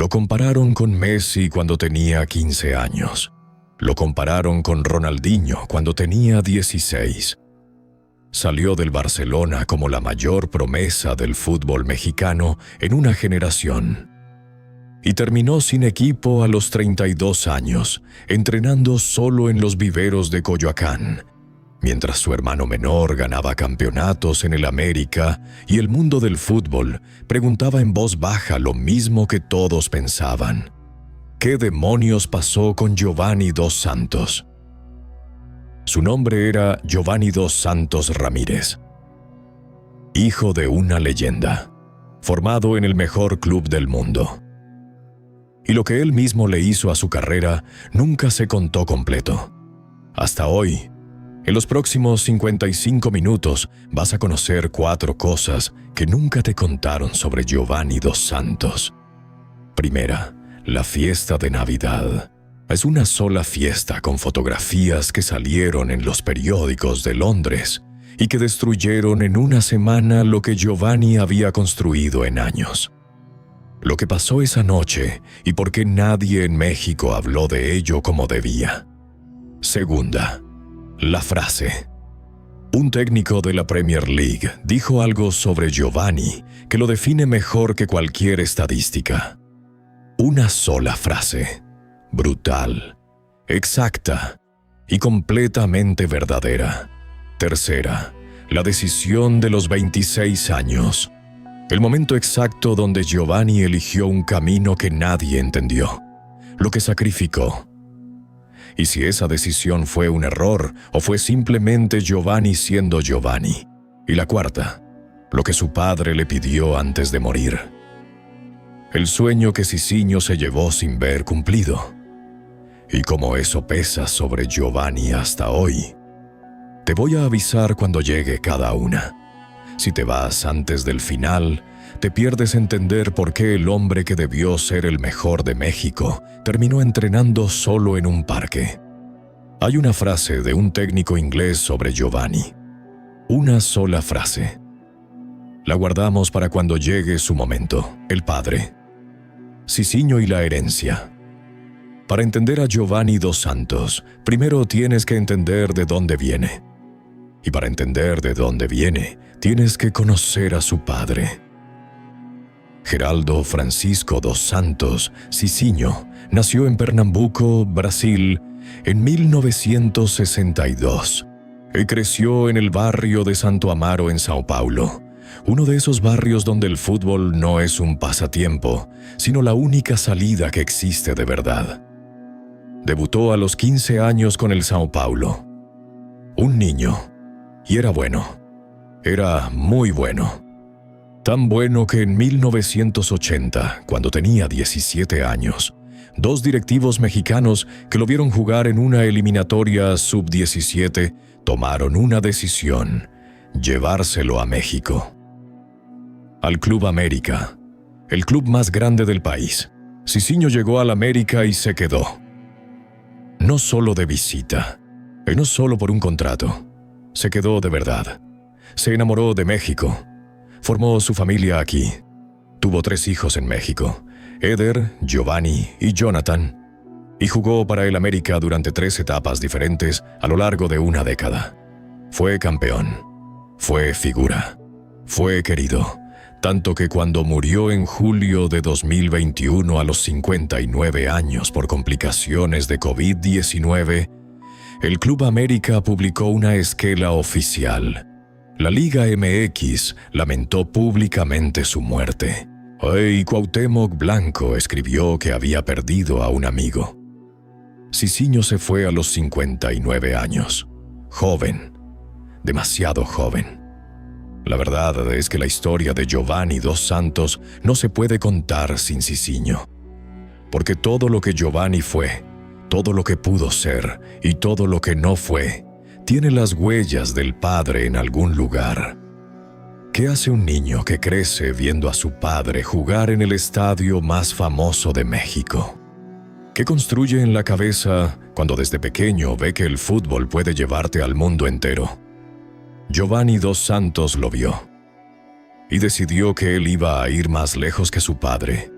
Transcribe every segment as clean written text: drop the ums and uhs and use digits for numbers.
Lo compararon con Messi cuando tenía 15 años. Lo compararon con Ronaldinho cuando tenía 16. Salió del Barcelona como la mayor promesa del fútbol mexicano en una generación. Y terminó sin equipo a los 32 años, entrenando solo en los viveros de Coyoacán, mientras su hermano menor ganaba campeonatos en el América y el mundo del fútbol preguntaba en voz baja lo mismo que todos pensaban. ¿Qué demonios pasó con Giovanni Dos Santos? Su nombre era Giovanni Dos Santos Ramírez. Hijo de una leyenda, formado en el mejor club del mundo. Y lo que él mismo le hizo a su carrera nunca se contó completo. Hasta hoy, en los próximos 55 minutos vas a conocer 4 cosas que nunca te contaron sobre Giovanni Dos Santos. Primera, la fiesta de Navidad. Es una sola fiesta con fotografías que salieron en los periódicos de Londres y que destruyeron en una semana lo que Giovanni había construido en años. Lo que pasó esa noche y por qué nadie en México habló de ello como debía. Segunda, la frase. Un técnico de la Premier League dijo algo sobre Giovanni que lo define mejor que cualquier estadística. Una sola frase, brutal, exacta y completamente verdadera. Tercera, la decisión de los 26 años. El momento exacto donde Giovanni eligió un camino que nadie entendió, lo que sacrificó. Y si esa decisión fue un error o fue simplemente Giovanni siendo Giovanni. Y la cuarta, lo que su padre le pidió antes de morir. El sueño que Cicinho se llevó sin ver cumplido. Y como eso pesa sobre Giovanni hasta hoy, te voy a avisar cuando llegue cada una. Si te vas antes del final, te pierdes entender por qué el hombre que debió ser el mejor de México terminó entrenando solo en un parque. Hay una frase de un técnico inglés sobre Giovanni. Una sola frase. La guardamos para cuando llegue su momento, el padre. Cicinho y la herencia. Para entender a Giovanni Dos Santos, primero tienes que entender de dónde viene. Y para entender de dónde viene, tienes que conocer a su padre. Geraldo Francisco Dos Santos Cicinho nació en Pernambuco, Brasil, en 1962 y creció en el barrio de Santo Amaro en Sao Paulo, uno de esos barrios donde el fútbol no es un pasatiempo, sino la única salida que existe de verdad. Debutó a los 15 años con el Sao Paulo. Un niño. Y era bueno. Era muy bueno. Tan bueno que en 1980, cuando tenía 17 años, 2 directivos mexicanos que lo vieron jugar en una eliminatoria sub-17 tomaron una decisión: llevárselo a México. Al Club América, el club más grande del país. Cicinho llegó al América y se quedó. No solo de visita, y no solo por un contrato. Se quedó de verdad. Se enamoró de México. Formó su familia aquí. Tuvo 3 hijos en México: Eder, Giovanni y Jonathan. Y jugó para el América durante 3 etapas diferentes a lo largo de una década. Fue campeón. Fue figura. Fue querido. Tanto que cuando murió en julio de 2021 a los 59 años por complicaciones de COVID-19, el Club América publicó una esquela oficial. La Liga MX lamentó públicamente su muerte. Y Cuauhtémoc Blanco escribió que había perdido a un amigo. Cicinho se fue a los 59 años. Joven. Demasiado joven. La verdad es que la historia de Giovanni Dos Santos no se puede contar sin Cicinho. Porque todo lo que Giovanni fue, todo lo que pudo ser y todo lo que no fue, tiene las huellas del padre en algún lugar. ¿Qué hace un niño que crece viendo a su padre jugar en el estadio más famoso de México? ¿Qué construye en la cabeza cuando desde pequeño ve que el fútbol puede llevarte al mundo entero? Giovanni Dos Santos lo vio y decidió que él iba a ir más lejos que su padre.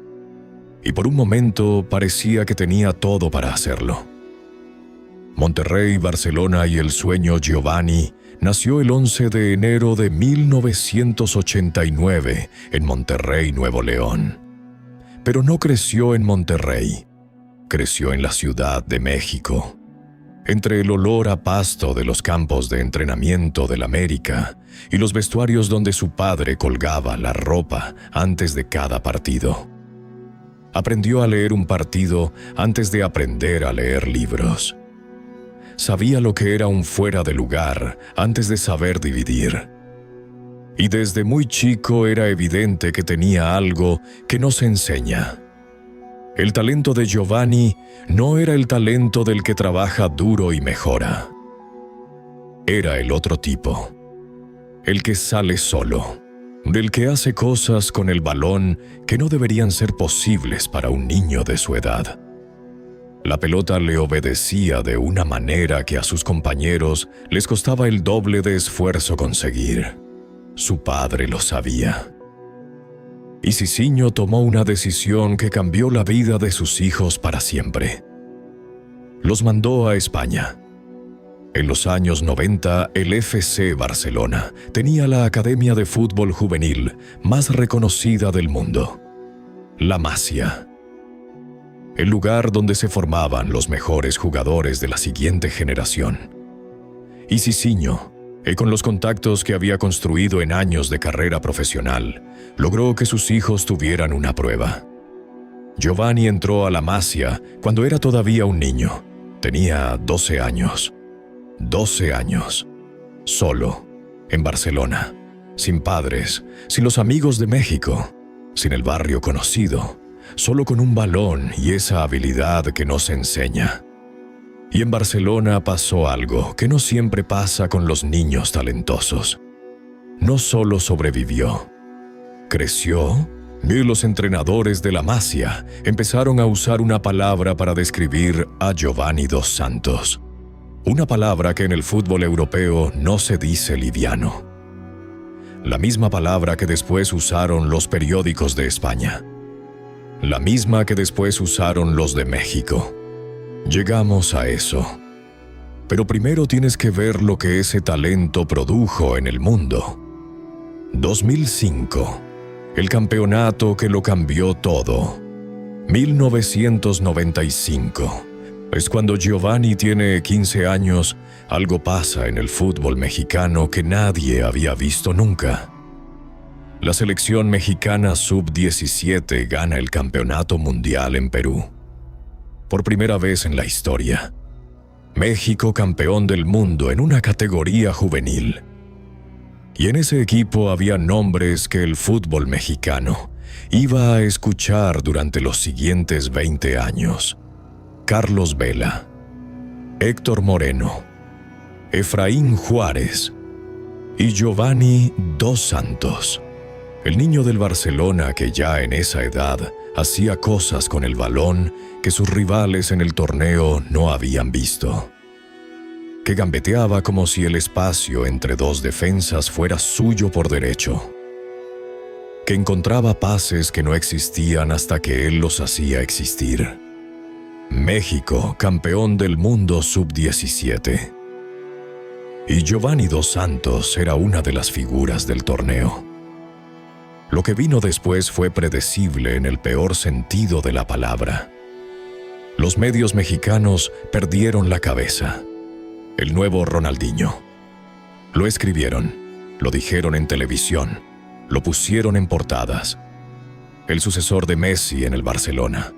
y por un momento parecía que tenía todo para hacerlo. Monterrey, Barcelona y el sueño Giovanni nació el 11 de enero de 1989 en Monterrey, Nuevo León. Pero no creció en Monterrey, creció en la Ciudad de México. Entre el olor a pasto de los campos de entrenamiento del América y los vestuarios donde su padre colgaba la ropa antes de cada partido. Aprendió a leer un partido antes de aprender a leer libros. Sabía lo que era un fuera de lugar antes de saber dividir. Y desde muy chico era evidente que tenía algo que no se enseña. El talento de Giovanni no era el talento del que trabaja duro y mejora. Era el otro tipo, el que sale solo, del que hace cosas con el balón que no deberían ser posibles para un niño de su edad. La pelota le obedecía de una manera que a sus compañeros les costaba el doble de esfuerzo conseguir. Su padre lo sabía. Y Cicinho tomó una decisión que cambió la vida de sus hijos para siempre. Los mandó a España. En los años 90, el FC Barcelona tenía la academia de fútbol juvenil más reconocida del mundo, la Masia. El lugar donde se formaban los mejores jugadores de la siguiente generación. Y Cicinho, con los contactos que había construido en años de carrera profesional, logró que sus hijos tuvieran una prueba. Giovanni entró a la Masia cuando era todavía un niño. Tenía 12 años. 12 años. Solo, en Barcelona, sin padres, sin los amigos de México, sin el barrio conocido, solo con un balón y esa habilidad que no se enseña. Y en Barcelona pasó algo que no siempre pasa con los niños talentosos. No solo sobrevivió, creció, y los entrenadores de la Masia empezaron a usar una palabra para describir a Giovanni dos Santos. Una palabra que en el fútbol europeo no se dice liviano. La misma palabra que después usaron los periódicos de España. La misma que después usaron los de México. Llegamos a eso. Pero primero tienes que ver lo que ese talento produjo en el mundo. 2005. El campeonato que lo cambió todo. 1995. Es cuando Giovanni tiene 15 años, algo pasa en el fútbol mexicano que nadie había visto nunca. La selección mexicana sub-17 gana el campeonato mundial en Perú. Por primera vez en la historia. México campeón del mundo en una categoría juvenil. Y en ese equipo había nombres que el fútbol mexicano iba a escuchar durante los siguientes 20 años. Carlos Vela, Héctor Moreno, Efraín Juárez y Giovanni dos Santos. El niño del Barcelona que ya en esa edad hacía cosas con el balón que sus rivales en el torneo no habían visto. Que gambeteaba como si el espacio entre dos defensas fuera suyo por derecho. Que encontraba pases que no existían hasta que él los hacía existir. México, campeón del mundo sub-17. Y Giovanni dos Santos era una de las figuras del torneo. Lo que vino después fue predecible en el peor sentido de la palabra. Los medios mexicanos perdieron la cabeza. El nuevo Ronaldinho. Lo escribieron, lo dijeron en televisión, lo pusieron en portadas. El sucesor de Messi en el Barcelona.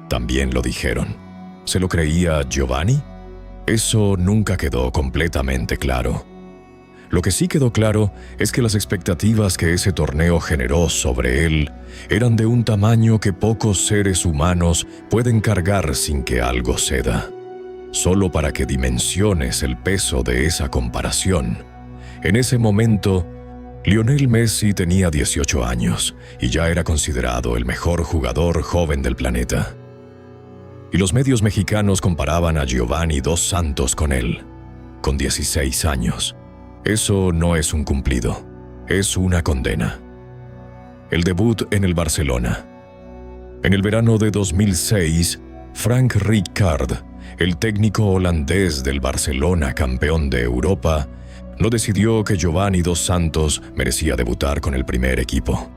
También lo dijeron. ¿Se lo creía Giovanni? Eso nunca quedó completamente claro. Lo que sí quedó claro es que las expectativas que ese torneo generó sobre él eran de un tamaño que pocos seres humanos pueden cargar sin que algo ceda. Solo para que dimensiones el peso de esa comparación. En ese momento, Lionel Messi tenía 18 años y ya era considerado el mejor jugador joven del planeta. Y los medios mexicanos comparaban a Giovanni dos Santos con él, con 16 años. Eso no es un cumplido, es una condena. El debut en el Barcelona. En el verano de 2006, Frank Rijkaard, el técnico holandés del Barcelona campeón de Europa, no decidió que Giovanni Dos Santos merecía debutar con el primer equipo.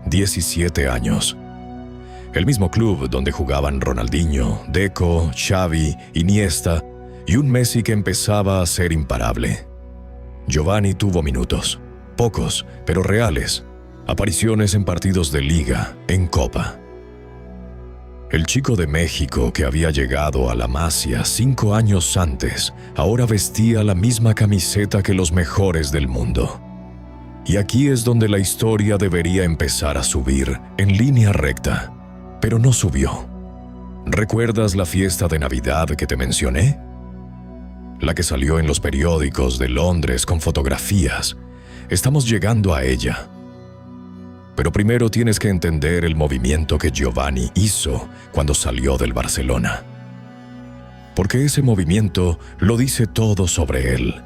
17 años. El mismo club donde jugaban Ronaldinho, Deco, Xavi, Iniesta y un Messi que empezaba a ser imparable. Giovanni tuvo minutos, pocos, pero reales, apariciones en partidos de liga, en Copa. El chico de México que había llegado a la Masia 5 años antes, ahora vestía la misma camiseta que los mejores del mundo. Y aquí es donde la historia debería empezar a subir, en línea recta, pero no subió. ¿Recuerdas la fiesta de Navidad que te mencioné? La que salió en los periódicos de Londres con fotografías. Estamos llegando a ella. Pero primero tienes que entender el movimiento que Giovanni hizo cuando salió del Barcelona. Porque ese movimiento lo dice todo sobre él.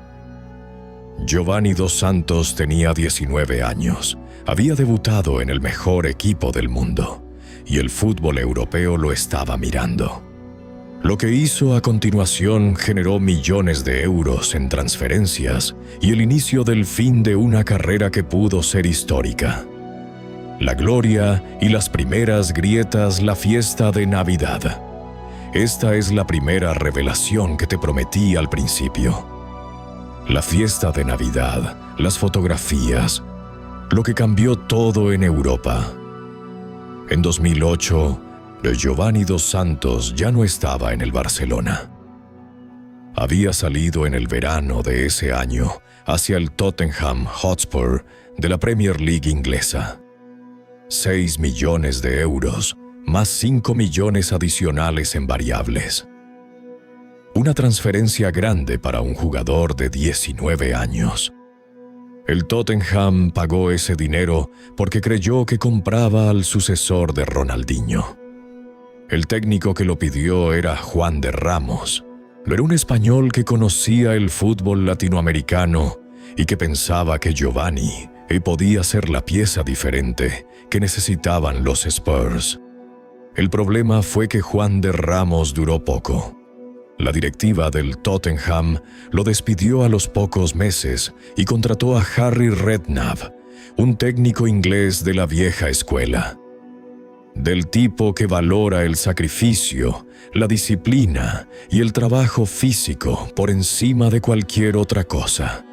Giovanni Dos Santos tenía 19 años, había debutado en el mejor equipo del mundo, y el fútbol europeo lo estaba mirando. Lo que hizo a continuación generó millones de euros en transferencias y el inicio del fin de una carrera que pudo ser histórica. La gloria y las primeras grietas, la fiesta de Navidad. Esta es la primera revelación que te prometí al principio. La fiesta de Navidad, las fotografías, lo que cambió todo en Europa. En 2008, Giovanni Dos Santos ya no estaba en el Barcelona. Había salido en el verano de ese año hacia el Tottenham Hotspur de la Premier League inglesa. 6 millones de euros, más 5 millones adicionales en variables. Una transferencia grande para un jugador de 19 años. El Tottenham pagó ese dinero porque creyó que compraba al sucesor de Ronaldinho. El técnico que lo pidió era Juan de Ramos. Era un español que conocía el fútbol latinoamericano y que pensaba que Giovanni podía ser la pieza diferente que necesitaban los Spurs. El problema fue que Juan de Ramos duró poco. La directiva del Tottenham lo despidió a los pocos meses y contrató a Harry Redknapp, un técnico inglés de la vieja escuela. Del tipo que valora el sacrificio, la disciplina y el trabajo físico por encima de cualquier otra cosa.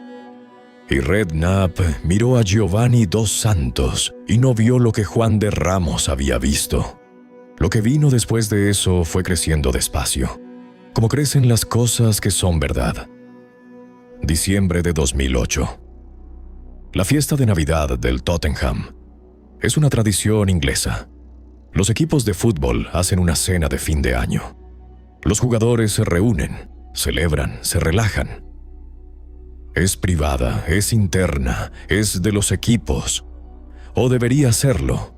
Y Redknapp miró a Giovanni Dos Santos y no vio lo que Juan de Ramos había visto. Lo que vino después de eso fue creciendo despacio, como crecen las cosas que son verdad. Diciembre de 2008. La fiesta de Navidad del Tottenham es una tradición inglesa. Los equipos de fútbol hacen una cena de fin de año. Los jugadores se reúnen, celebran, se relajan. Es privada, es interna, es de los equipos, o debería serlo.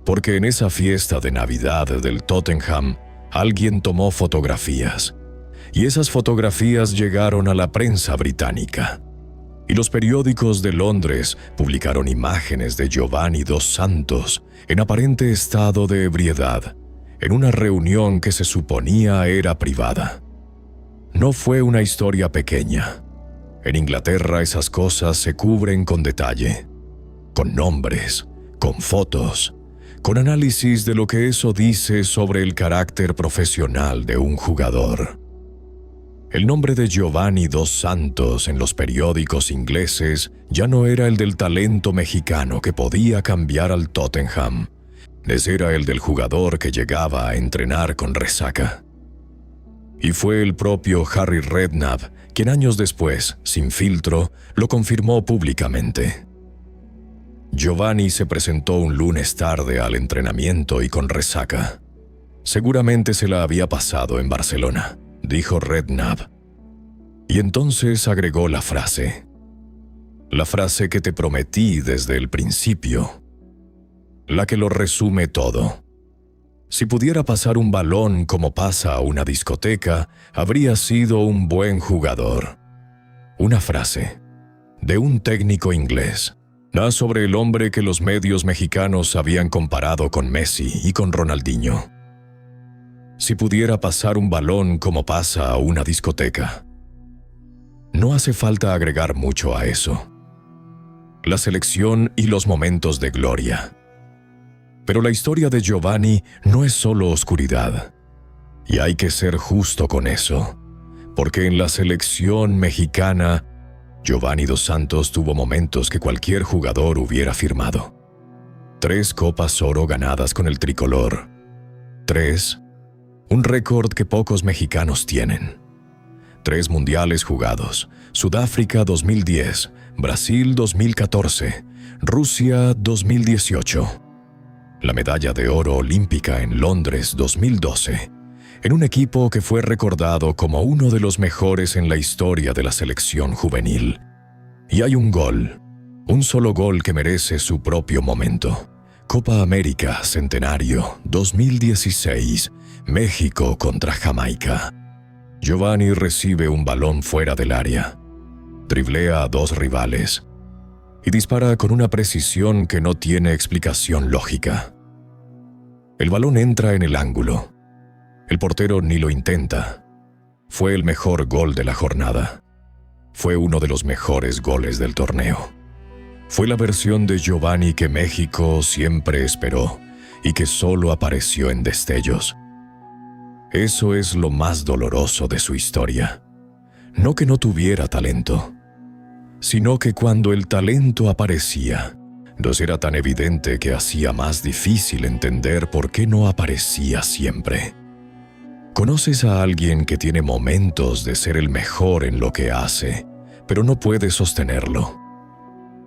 Porque en esa fiesta de Navidad del Tottenham, alguien tomó fotografías, y esas fotografías llegaron a la prensa británica. Y los periódicos de Londres publicaron imágenes de Giovanni Dos Santos en aparente estado de ebriedad, en una reunión que se suponía era privada. No fue una historia pequeña. En Inglaterra esas cosas se cubren con detalle, con nombres, con fotos, con análisis de lo que eso dice sobre el carácter profesional de un jugador. El nombre de Giovanni Dos Santos en los periódicos ingleses ya no era el del talento mexicano que podía cambiar al Tottenham, ese era el del jugador que llegaba a entrenar con resaca. Y fue el propio Harry Redknapp quien años después, sin filtro, lo confirmó públicamente. Giovanni se presentó un lunes tarde al entrenamiento y con resaca. Seguramente se la había pasado en Barcelona, dijo Redknapp. Y entonces agregó la frase que te prometí desde el principio, la que lo resume todo. Si pudiera pasar un balón como pasa a una discoteca, habría sido un buen jugador. Una frase de un técnico inglés, Da sobre el hombre que los medios mexicanos habían comparado con Messi y con Ronaldinho. Si pudiera pasar un balón como pasa a una discoteca. No hace falta agregar mucho a eso. La selección y los momentos de gloria. Pero la historia de Giovanni no es solo oscuridad. Y hay que ser justo con eso, porque en la selección mexicana, Giovanni Dos Santos tuvo momentos que cualquier jugador hubiera firmado. 3 Copas Oro ganadas con el tricolor. 3, un récord que pocos mexicanos tienen. 3 mundiales jugados: Sudáfrica 2010, Brasil 2014, Rusia 2018. La medalla de oro olímpica en Londres 2012, en un equipo que fue recordado como uno de los mejores en la historia de la selección juvenil. Y hay un gol, un solo gol que merece su propio momento. Copa América Centenario 2016, México contra Jamaica. Giovanni recibe un balón fuera del área, driblea a 2 rivales y dispara con una precisión que no tiene explicación lógica. El balón entra en el ángulo. El portero ni lo intenta. Fue el mejor gol de la jornada. Fue uno de los mejores goles del torneo. Fue la versión de Giovanni que México siempre esperó y que solo apareció en destellos. Eso es lo más doloroso de su historia. No que no tuviera talento, sino que cuando el talento aparecía, nos era tan evidente que hacía más difícil entender por qué no aparecía siempre. ¿Conoces a alguien que tiene momentos de ser el mejor en lo que hace, pero no puede sostenerlo?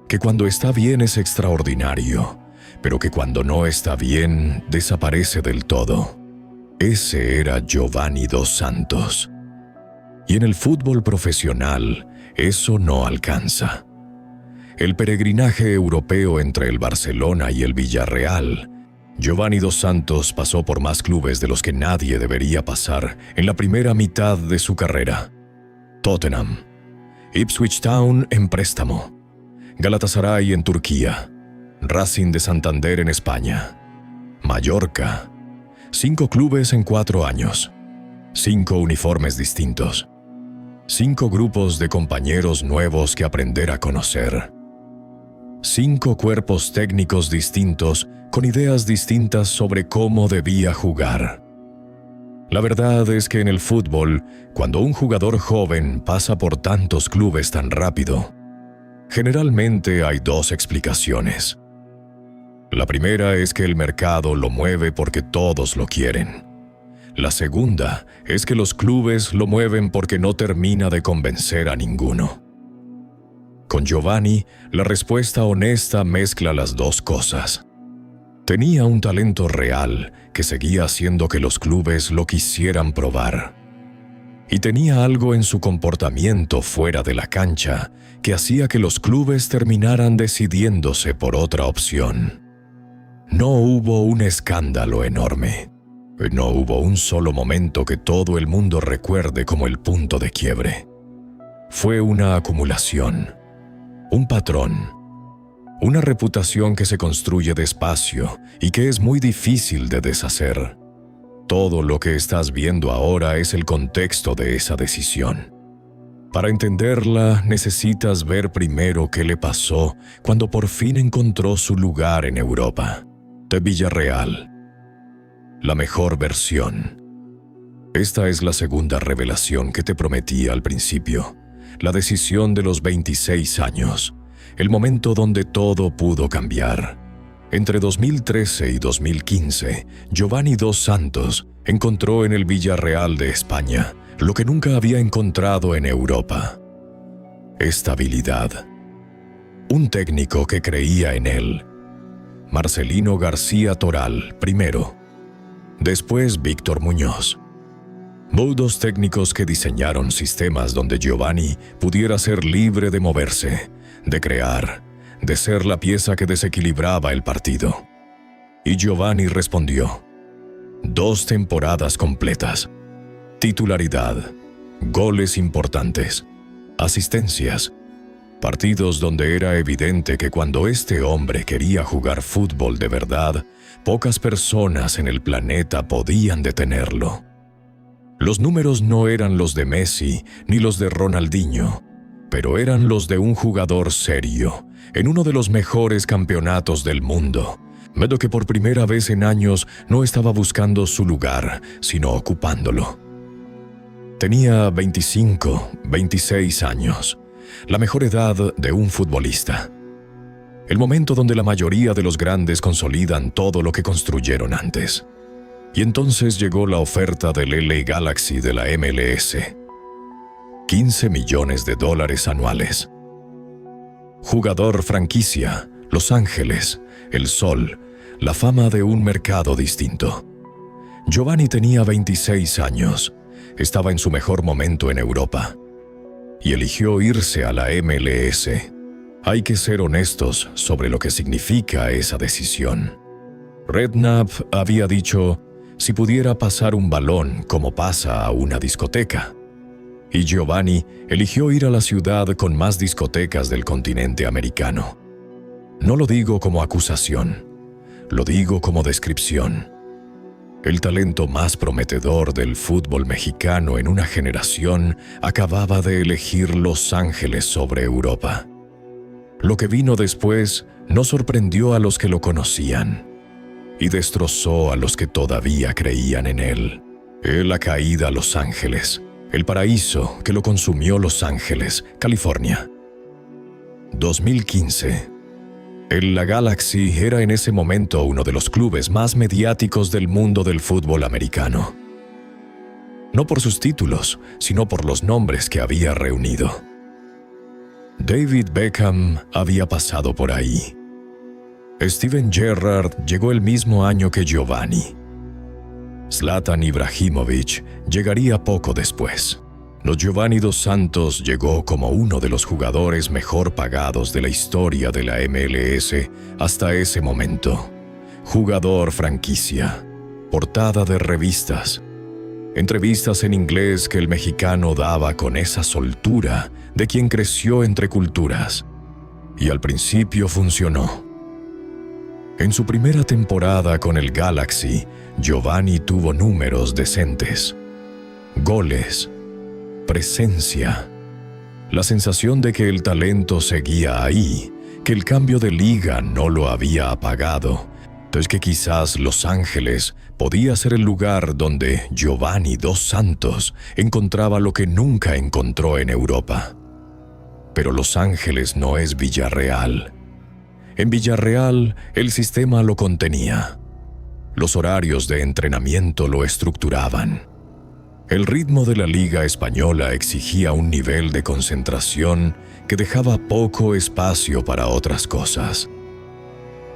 Que cuando está bien es extraordinario, pero que cuando no está bien desaparece del todo. Ese era Giovanni Dos Santos. Y en el fútbol profesional, eso no alcanza. El peregrinaje europeo entre el Barcelona y el Villarreal. Giovanni Dos Santos pasó por más clubes de los que nadie debería pasar en la primera mitad de su carrera. Tottenham, Ipswich Town en préstamo, Galatasaray en Turquía, Racing de Santander en España, Mallorca. 5 clubes en 4 años, 5 uniformes distintos, 5 grupos de compañeros nuevos que aprender a conocer, 5 cuerpos técnicos distintos con ideas distintas sobre cómo debía jugar. La verdad es que en el fútbol, cuando un jugador joven pasa por tantos clubes tan rápido, generalmente hay 2 explicaciones. La primera es que el mercado lo mueve porque todos lo quieren. La segunda es que los clubes lo mueven porque no termina de convencer a ninguno. Con Giovanni, la respuesta honesta mezcla las 2 cosas. Tenía un talento real que seguía haciendo que los clubes lo quisieran probar. Y tenía algo en su comportamiento fuera de la cancha que hacía que los clubes terminaran decidiéndose por otra opción. No hubo un escándalo enorme. No hubo un solo momento que todo el mundo recuerde como el punto de quiebre. Fue una acumulación, un patrón, una reputación que se construye despacio y que es muy difícil de deshacer. Todo lo que estás viendo ahora es el contexto de esa decisión. Para entenderla, necesitas ver primero qué le pasó cuando por fin encontró su lugar en Europa. De Villarreal. La mejor versión. Esta es la segunda revelación que te prometí al principio. La decisión de los 26 años. El momento donde todo pudo cambiar. Entre 2013 y 2015, Giovanni Dos Santos encontró en el Villarreal de España lo que nunca había encontrado en Europa. Estabilidad. Un técnico que creía en él. Marcelino García Toral, primero. Después Víctor Muñoz. Dos técnicos que diseñaron sistemas donde Giovanni pudiera ser libre de moverse, de crear, de ser la pieza que desequilibraba el partido. Y Giovanni respondió. 2 temporadas completas. Titularidad, goles importantes, asistencias, Partidos donde era evidente que cuando este hombre quería jugar fútbol de verdad, pocas personas en el planeta podían detenerlo. Los números no eran los de Messi ni los de Ronaldinho, pero eran los de un jugador serio, en uno de los mejores campeonatos del mundo, pero que por primera vez en años no estaba buscando su lugar, sino ocupándolo. Tenía 25, 26 años, la mejor edad de un futbolista. El momento donde la mayoría de los grandes consolidan todo lo que construyeron antes. Y entonces llegó la oferta del LA Galaxy de la MLS. $15 millones anuales. Jugador franquicia, Los Ángeles, el Sol, la fama de un mercado distinto. Giovanni tenía 26 años, estaba en su mejor momento en Europa y eligió irse a la MLS. Hay que ser honestos sobre lo que significa esa decisión. Redknapp había dicho, si pudiera pasar un balón como pasa a una discoteca. Y Giovanni eligió ir a la ciudad con más discotecas del continente americano. No lo digo como acusación, lo digo como descripción. El talento más prometedor del fútbol mexicano en una generación acababa de elegir Los Ángeles sobre Europa. Lo que vino después no sorprendió a los que lo conocían y destrozó a los que todavía creían en él. La caída a Los Ángeles, el paraíso que lo consumió Los Ángeles, California. 2015. La Galaxy era en ese momento uno de los clubes más mediáticos del mundo del fútbol americano. No por sus títulos, sino por los nombres que había reunido. David Beckham había pasado por ahí. Steven Gerrard llegó el mismo año que Giovanni. Zlatan Ibrahimovic llegaría poco después. Giovanni Dos Santos llegó como uno de los jugadores mejor pagados de la historia de la MLS hasta ese momento. Jugador franquicia, portada de revistas, entrevistas en inglés que el mexicano daba con esa soltura de quien creció entre culturas. Y al principio funcionó. En su primera temporada con el Galaxy, Giovanni tuvo números decentes. Goles, presencia, la sensación de que el talento seguía ahí, que el cambio de liga no lo había apagado, entonces que quizás Los Ángeles podía ser el lugar donde Giovanni Dos Santos encontraba lo que nunca encontró en Europa. Pero Los Ángeles no es Villarreal. En Villarreal, el sistema lo contenía. Los horarios de entrenamiento lo estructuraban. El ritmo de la Liga Española exigía un nivel de concentración que dejaba poco espacio para otras cosas.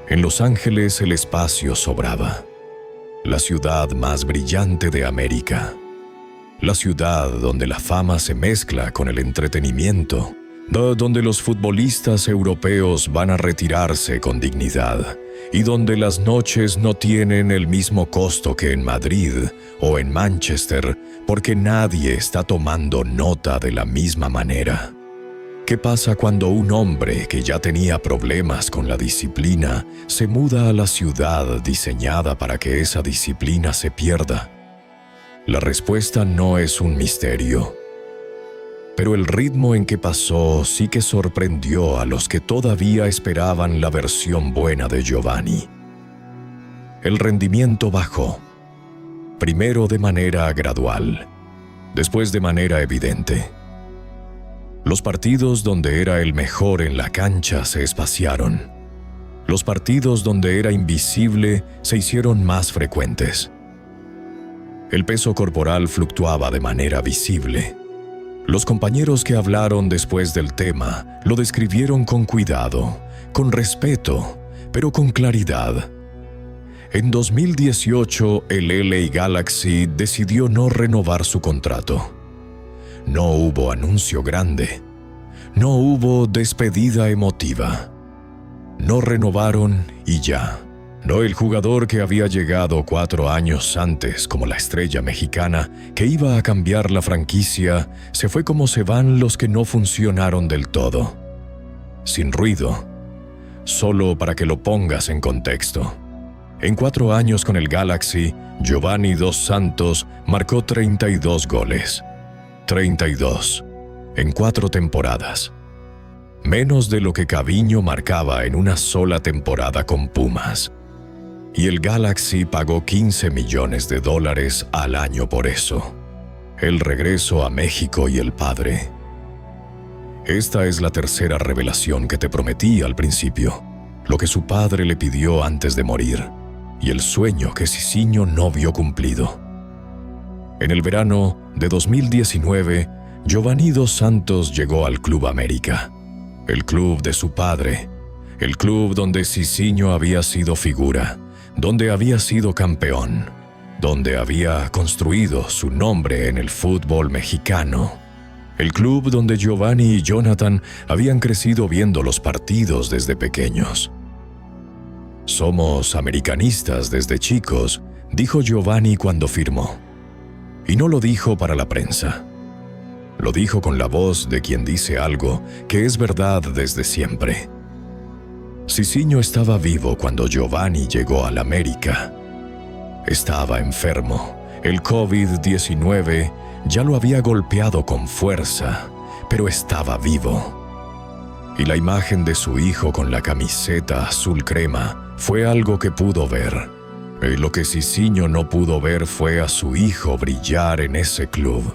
En Los Ángeles el espacio sobraba. La ciudad más brillante de América. La ciudad donde la fama se mezcla con el entretenimiento, donde los futbolistas europeos van a retirarse con dignidad y donde las noches no tienen el mismo costo que en Madrid o en Manchester porque nadie está tomando nota de la misma manera. ¿Qué pasa cuando un hombre que ya tenía problemas con la disciplina se muda a la ciudad diseñada para que esa disciplina se pierda? La respuesta no es un misterio. Pero el ritmo en que pasó sí que sorprendió a los que todavía esperaban la versión buena de Giovanni. El rendimiento bajó, primero de manera gradual, después de manera evidente. Los partidos donde era el mejor en la cancha se espaciaron. Los partidos donde era invisible se hicieron más frecuentes. El peso corporal fluctuaba de manera visible. Los compañeros que hablaron después del tema lo describieron con cuidado, con respeto, pero con claridad. En 2018, el LA Galaxy decidió no renovar su contrato. No hubo anuncio grande. No hubo despedida emotiva. No renovaron y ya. No el jugador que había llegado 4 años antes como la estrella mexicana que iba a cambiar la franquicia, se fue como se van los que no funcionaron del todo. sin ruido, solo para que lo pongas en contexto. En 4 años con el Galaxy, Giovanni Dos Santos marcó 32 goles. 32, en 4 temporadas. Menos de lo que Caviño marcaba en una sola temporada con Pumas. Y el Galaxy pagó $15 millones al año por eso. El regreso a México y el padre. Esta es la tercera revelación que te prometí al principio, lo que su padre le pidió antes de morir, y el sueño que Cicinho no vio cumplido. En el verano de 2019, Giovanni Dos Santos llegó al Club América, el club de su padre, el club donde Cicinho había sido figura, donde había sido campeón, donde había construido su nombre en el fútbol mexicano. El club donde Giovanni y Jonathan habían crecido viendo los partidos desde pequeños. Somos americanistas desde chicos, dijo Giovanni cuando firmó. Y no lo dijo para la prensa. Lo dijo con la voz de quien dice algo que es verdad desde siempre. Cicinho estaba vivo cuando Giovanni llegó al América. Estaba enfermo. El COVID-19 ya lo había golpeado con fuerza, pero estaba vivo. Y la imagen de su hijo con la camiseta azul crema fue algo que pudo ver. Y lo que Cicinho no pudo ver fue a su hijo brillar en ese club.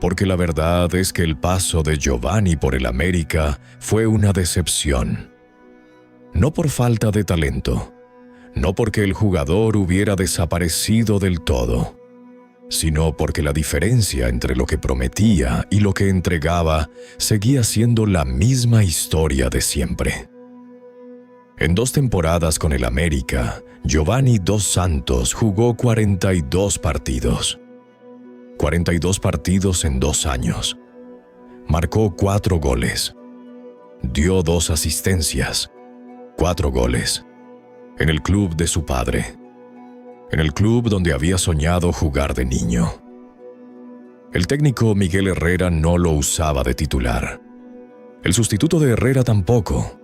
Porque la verdad es que el paso de Giovanni por el América fue una decepción. No por falta de talento, no porque el jugador hubiera desaparecido del todo, sino porque la diferencia entre lo que prometía y lo que entregaba seguía siendo la misma historia de siempre. En 2 temporadas con el América, Giovanni Dos Santos jugó 42 partidos. 42 partidos en 2 años. Marcó 4 goles. Dio 2 asistencias. 4 goles. En el club de su padre. En el club donde había soñado jugar de niño. El técnico Miguel Herrera no lo usaba de titular. El sustituto de Herrera tampoco.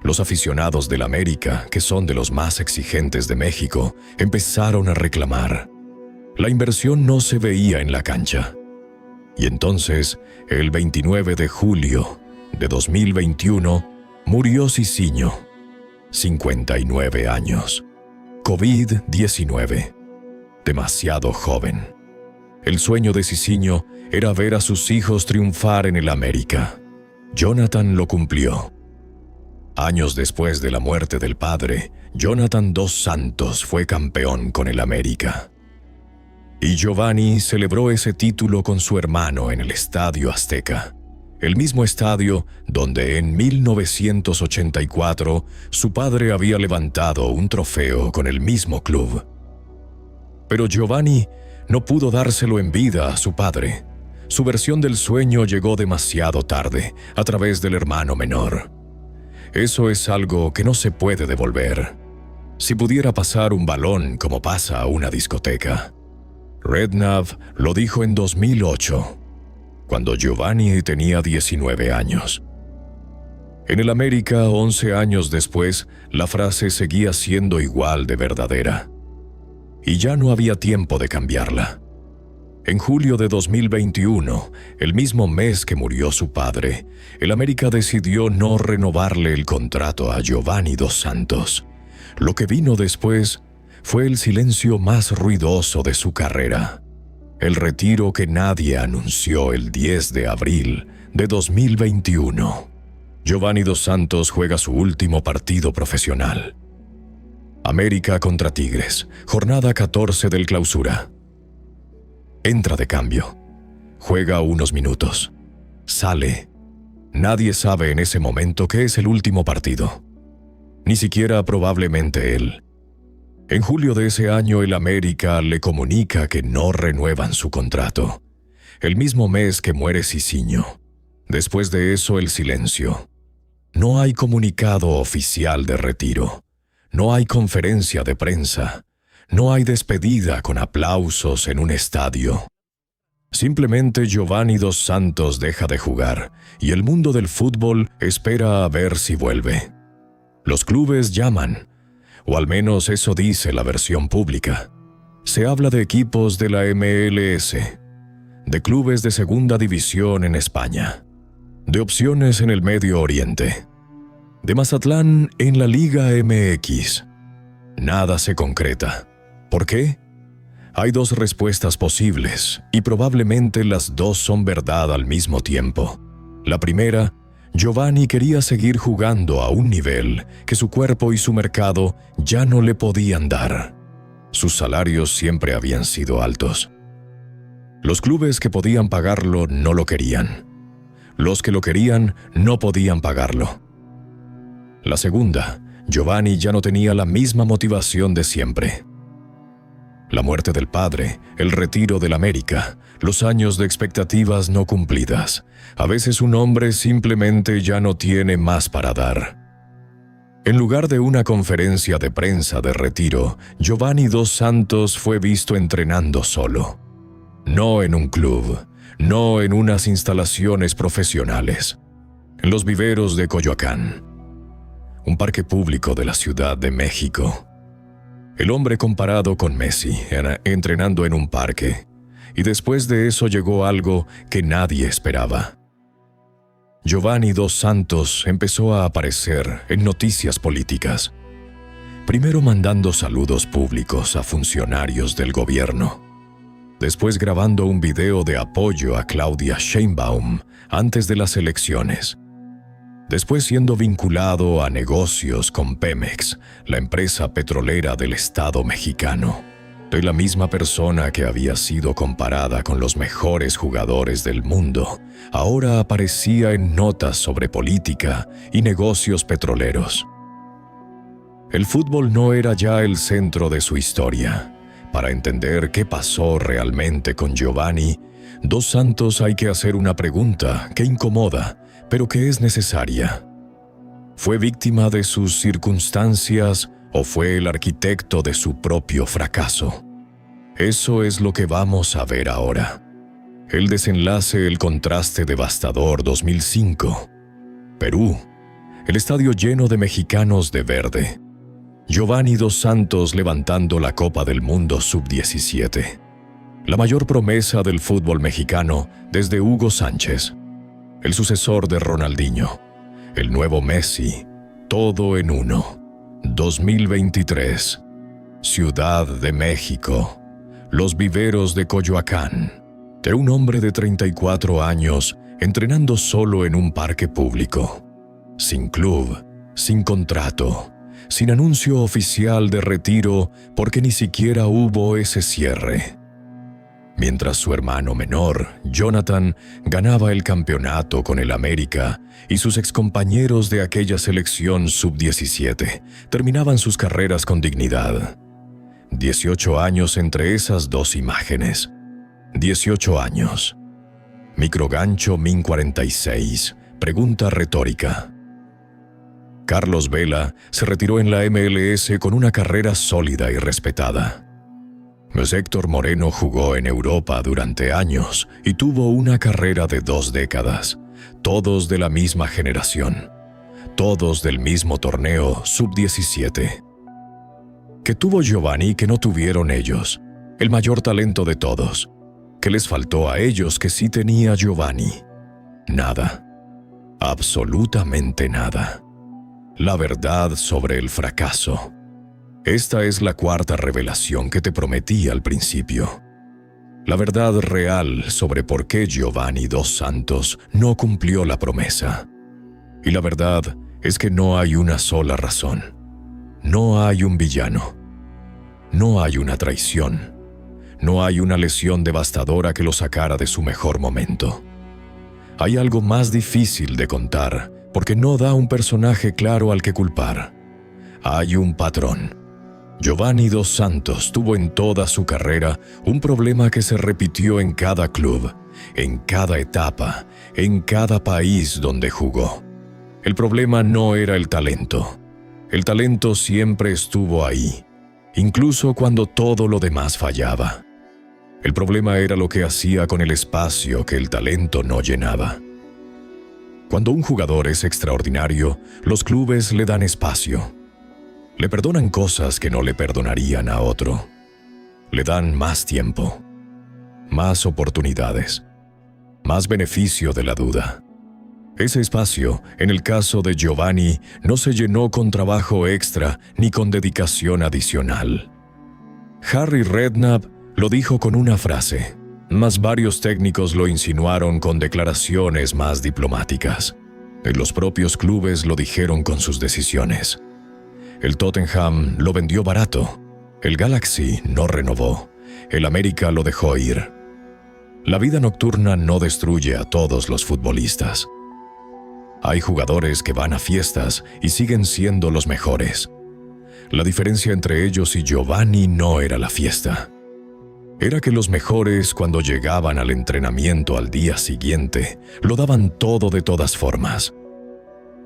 Los aficionados del América, que son de los más exigentes de México, empezaron a reclamar. La inversión no se veía en la cancha. Y entonces, el 29 de julio de 2021, murió Cicinho, 59 años. COVID-19. Demasiado joven. El sueño de Cicinho era ver a sus hijos triunfar en el América. Jonathan lo cumplió. Años después de la muerte del padre, Jonathan Dos Santos fue campeón con el América. Y Giovanni celebró ese título con su hermano en el Estadio Azteca, el mismo estadio donde en 1984 su padre había levantado un trofeo con el mismo club. Pero Giovanni no pudo dárselo en vida a su padre. Su versión del sueño llegó demasiado tarde, a través del hermano menor. Eso es algo que no se puede devolver. Si pudiera pasar un balón como pasa a una discoteca. Redknapp lo dijo en 2008, cuando Giovanni tenía 19 años. En el América, 11 años después, la frase seguía siendo igual de verdadera. Y ya no había tiempo de cambiarla. En julio de 2021, el mismo mes que murió su padre, el América decidió no renovarle el contrato a Giovanni Dos Santos. Lo que vino después fue el silencio más ruidoso de su carrera. El retiro que nadie anunció el 10 de abril de 2021. Giovanni Dos Santos juega su último partido profesional. América contra Tigres, jornada 14 del Clausura. Entra de cambio. Juega unos minutos. Sale. Nadie sabe en ese momento que es el último partido. Ni siquiera probablemente él. En julio de ese año, el América le comunica que no renuevan su contrato. El mismo mes que muere Cicinho. Después de eso, el silencio. No hay comunicado oficial de retiro. No hay conferencia de prensa. No hay despedida con aplausos en un estadio. Simplemente Giovanni Dos Santos deja de jugar y el mundo del fútbol espera a ver si vuelve. Los clubes llaman, o al menos eso dice la versión pública. Se habla de equipos de la MLS, de clubes de segunda división en España, de opciones en el Medio Oriente, de Mazatlán en la Liga MX. Nada se concreta. ¿Por qué? Hay dos respuestas posibles, y probablemente las dos son verdad al mismo tiempo. La primera, Giovanni quería seguir jugando a un nivel que su cuerpo y su mercado ya no le podían dar. Sus salarios siempre habían sido altos. Los clubes que podían pagarlo no lo querían. Los que lo querían no podían pagarlo. La segunda, Giovanni ya no tenía la misma motivación de siempre. La muerte del padre, el retiro del América, los años de expectativas no cumplidas. A veces un hombre simplemente ya no tiene más para dar. En lugar de una conferencia de prensa de retiro, Giovanni Dos Santos fue visto entrenando solo. No en un club, no en unas instalaciones profesionales. En los viveros de Coyoacán, un parque público de la Ciudad de México. El hombre comparado con Messi, entrenando en un parque, y después de eso llegó algo que nadie esperaba. Giovanni Dos Santos empezó a aparecer en noticias políticas, primero mandando saludos públicos a funcionarios del gobierno, después grabando un video de apoyo a Claudia Sheinbaum antes de las elecciones, después siendo vinculado a negocios con Pemex, la empresa petrolera del Estado mexicano. De la misma persona que había sido comparada con los mejores jugadores del mundo, ahora aparecía en notas sobre política y negocios petroleros. El fútbol no era ya el centro de su historia. Para entender qué pasó realmente con Giovanni Dos Santos hay que hacer una pregunta que incomoda, pero que es necesaria. ¿Fue víctima de sus circunstancias o fue el arquitecto de su propio fracaso? Eso es lo que vamos a ver ahora. El desenlace, el contraste devastador 2005. Perú, el estadio lleno de mexicanos de verde. Giovanni Dos Santos levantando la Copa del Mundo Sub-17. La mayor promesa del fútbol mexicano desde Hugo Sánchez. El sucesor de Ronaldinho, el nuevo Messi, todo en uno. 2023, Ciudad de México, los viveros de Coyoacán, de un hombre de 34 años entrenando solo en un parque público, sin club, sin contrato, sin anuncio oficial de retiro porque ni siquiera hubo ese cierre. Mientras su hermano menor, Jonathan, ganaba el campeonato con el América y sus excompañeros de aquella selección sub-17 terminaban sus carreras con dignidad. 18 años entre esas dos imágenes. 18 años. Microgancho Min 46. Pregunta retórica. Carlos Vela se retiró en la MLS con una carrera sólida y respetada. Héctor Moreno jugó en Europa durante años y tuvo una carrera de 2 décadas, todos de la misma generación, todos del mismo torneo sub-17. ¿Qué tuvo Giovanni que no tuvieron ellos? El mayor talento de todos. ¿Qué les faltó a ellos que sí tenía Giovanni? Nada. Absolutamente nada. La verdad sobre el fracaso. Esta es la cuarta revelación que te prometí al principio. La verdad real sobre por qué Giovanni Dos Santos no cumplió la promesa. Y la verdad es que no hay una sola razón. No hay un villano. No hay una traición. No hay una lesión devastadora que lo sacara de su mejor momento. Hay algo más difícil de contar porque no da un personaje claro al que culpar. Hay un patrón. Giovanni Dos Santos tuvo en toda su carrera un problema que se repitió en cada club, en cada etapa, en cada país donde jugó. El problema no era el talento. El talento siempre estuvo ahí, incluso cuando todo lo demás fallaba. El problema era lo que hacía con el espacio que el talento no llenaba. Cuando un jugador es extraordinario, los clubes le dan espacio. Le perdonan cosas que no le perdonarían a otro. Le dan más tiempo, más oportunidades, más beneficio de la duda. Ese espacio, en el caso de Giovanni, no se llenó con trabajo extra ni con dedicación adicional. Harry Redknapp lo dijo con una frase, mas varios técnicos lo insinuaron con declaraciones más diplomáticas. Los propios clubes lo dijeron con sus decisiones. El Tottenham lo vendió barato. El Galaxy no renovó. El América lo dejó ir. La vida nocturna no destruye a todos los futbolistas. Hay jugadores que van a fiestas y siguen siendo los mejores. La diferencia entre ellos y Giovanni no era la fiesta. Era que los mejores, cuando llegaban al entrenamiento al día siguiente, lo daban todo de todas formas.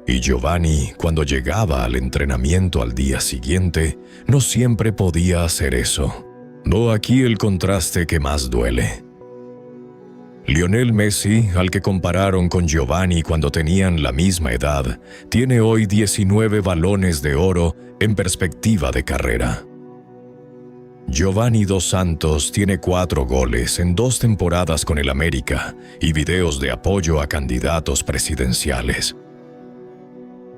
Y Giovanni, cuando llegaba al entrenamiento al día siguiente, no siempre podía hacer eso. No, aquí el contraste que más duele. Lionel Messi, al que compararon con Giovanni cuando tenían la misma edad, tiene hoy 19 balones de oro en perspectiva de carrera. Giovanni Dos Santos tiene 4 goles en 2 temporadas con el América y videos de apoyo a candidatos presidenciales.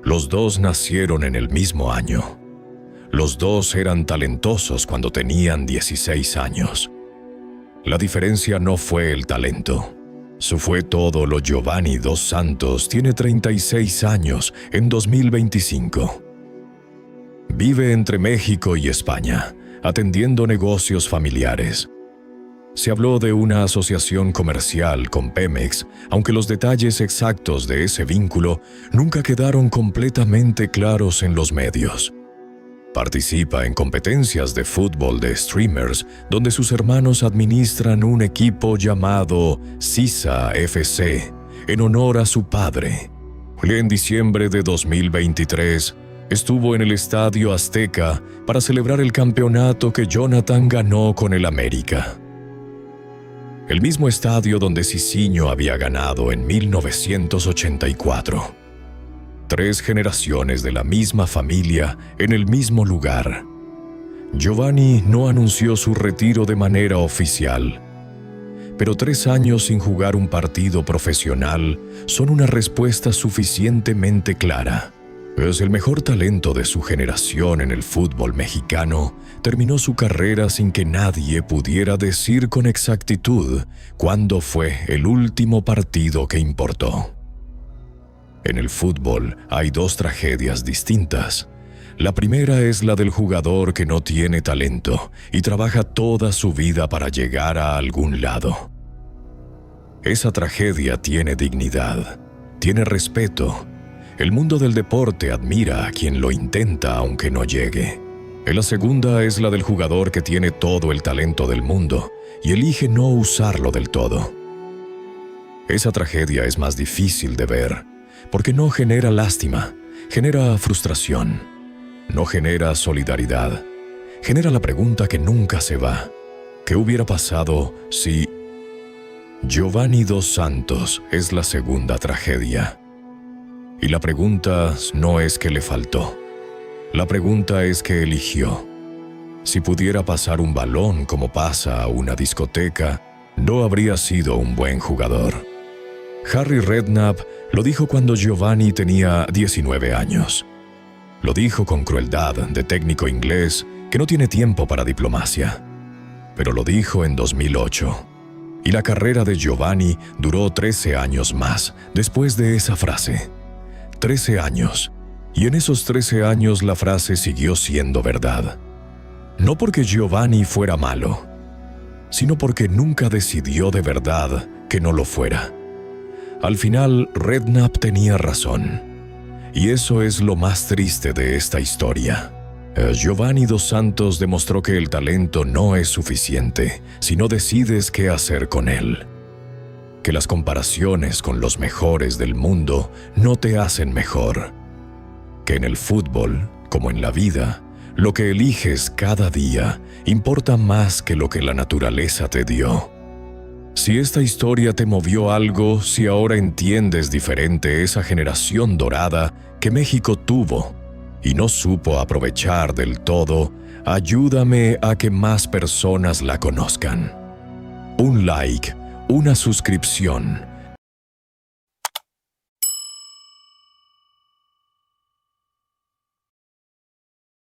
Los dos nacieron en el mismo año. Los dos eran talentosos cuando tenían 16 años. La diferencia no fue el talento. Eso fue todo lo Giovanni Dos Santos tiene 36 años en 2025. Vive entre México y España, atendiendo negocios familiares. Se habló de una asociación comercial con Pemex, aunque los detalles exactos de ese vínculo nunca quedaron completamente claros en los medios. Participa en competencias de fútbol de streamers, donde sus hermanos administran un equipo llamado Sisa FC, en honor a su padre. En diciembre de 2023, estuvo en el Estadio Azteca para celebrar el campeonato que Jonathan ganó con el América. El mismo estadio donde Cicinho había ganado en 1984. 3 generaciones de la misma familia en el mismo lugar. Giovanni no anunció su retiro de manera oficial, pero 3 años sin jugar un partido profesional son una respuesta suficientemente clara. Pues el mejor talento de su generación en el fútbol mexicano terminó su carrera sin que nadie pudiera decir con exactitud cuándo fue el último partido que importó. En el fútbol hay 2 tragedias distintas. La primera es la del jugador que no tiene talento y trabaja toda su vida para llegar a algún lado. Esa tragedia tiene dignidad, tiene respeto. El mundo del deporte admira a quien lo intenta aunque no llegue. La segunda es la del jugador que tiene todo el talento del mundo y elige no usarlo del todo. Esa tragedia es más difícil de ver, porque no genera lástima, genera frustración, no genera solidaridad, genera la pregunta que nunca se va. ¿Qué hubiera pasado si... Giovanni Dos Santos es la segunda tragedia. Y la pregunta no es qué le faltó. La pregunta es qué eligió. Si pudiera pasar un balón como pasa a una discoteca, no habría sido un buen jugador. Harry Redknapp lo dijo cuando Giovanni tenía 19 años. Lo dijo con crueldad de técnico inglés que no tiene tiempo para diplomacia. Pero lo dijo en 2008. Y la carrera de Giovanni duró 13 años más después de esa frase. 13 años. Y en esos 13 años la frase siguió siendo verdad. No porque Giovanni fuera malo, sino porque nunca decidió de verdad que no lo fuera. Al final, Redknapp tenía razón. Y eso es lo más triste de esta historia. Giovanni Dos Santos demostró que el talento no es suficiente si no decides qué hacer con él. Que las comparaciones con los mejores del mundo no te hacen mejor. Que en el fútbol, como en la vida, Lo que eliges cada día importa más que lo que la naturaleza te dio. Si esta historia te movió algo, si ahora entiendes diferente esa generación dorada que México tuvo y no supo aprovechar del todo, ayúdame a que más personas la conozcan. Un like, una suscripción,